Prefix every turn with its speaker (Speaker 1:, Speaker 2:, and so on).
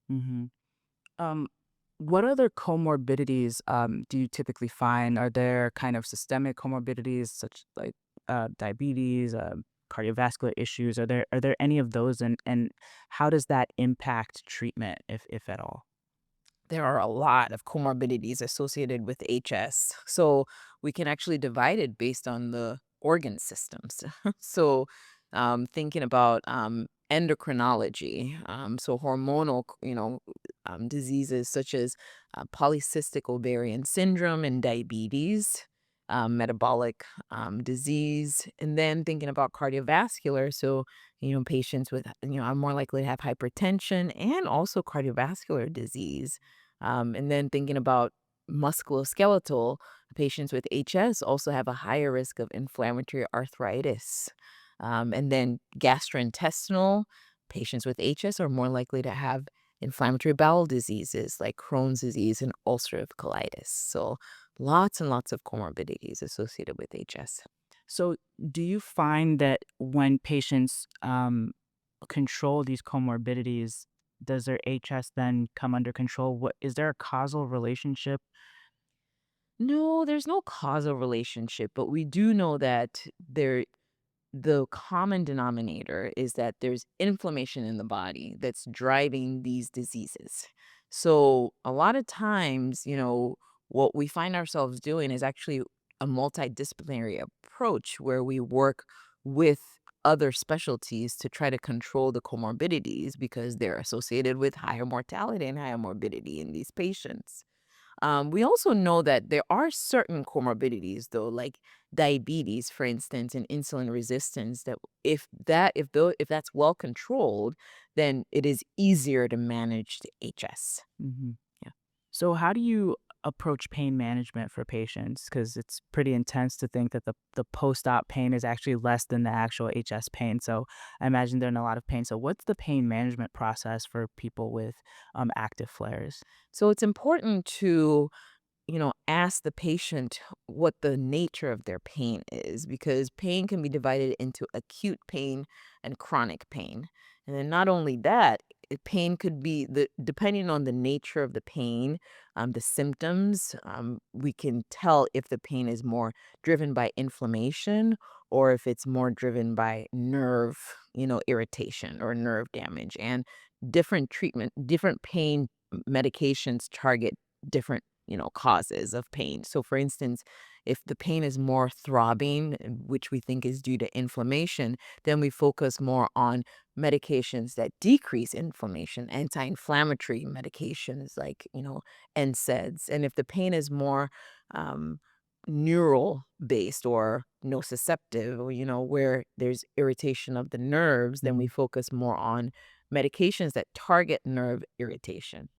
Speaker 1: Hmm. Um, what other comorbidities do you typically find? Are there kind of systemic comorbidities such like diabetes, cardiovascular issues? Are there any of those, and how does that impact treatment, if at all?
Speaker 2: There are a lot of comorbidities associated with HS. So we can actually divide it based on the organ systems. So thinking about endocrinology, so hormonal, diseases such as polycystic ovarian syndrome and diabetes, metabolic disease, and then thinking about cardiovascular. So patients with, are more likely to have hypertension and also cardiovascular disease. And then thinking about musculoskeletal, patients with HS also have a higher risk of inflammatory arthritis. And then gastrointestinal, patients with HS are more likely to have inflammatory bowel diseases like Crohn's disease and ulcerative colitis. So lots and lots of comorbidities associated with HS.
Speaker 1: So, do you find that when patients control these comorbidities, does their HS then come under control? What is there a causal relationship?
Speaker 2: No, there's no causal relationship, but we do know that the common denominator is that there's inflammation in the body that's driving these diseases. So a lot of times, what we find ourselves doing is actually a multidisciplinary approach where we work with other specialties to try to control the comorbidities because they're associated with higher mortality and higher morbidity in these patients. We also know that there are certain comorbidities, though, like diabetes, for instance, and insulin resistance. That if that's well controlled, then it is easier to manage the HS.
Speaker 1: Hmm.
Speaker 2: Yeah.
Speaker 1: So, how do you approach pain management for patients? Because it's pretty intense to think that the post op pain is actually less than the actual HS pain. So, I imagine they're in a lot of pain. So, what's the pain management process for people with active flares?
Speaker 2: So it's important to ask the patient what the nature of their pain is because pain can be divided into acute pain and chronic pain. And then not only that, pain could be depending on the nature of the pain, the symptoms, we can tell if the pain is more driven by inflammation or if it's more driven by nerve, irritation or nerve damage. And different pain medications target different causes of pain. So, for instance, if the pain is more throbbing, which we think is due to inflammation, then we focus more on medications that decrease inflammation, anti-inflammatory medications like, NSAIDs. And if the pain is more um, neural based or nociceptive, or, where there's irritation of the nerves, then we
Speaker 1: Mhm.
Speaker 2: focus more on medications that target nerve irritation.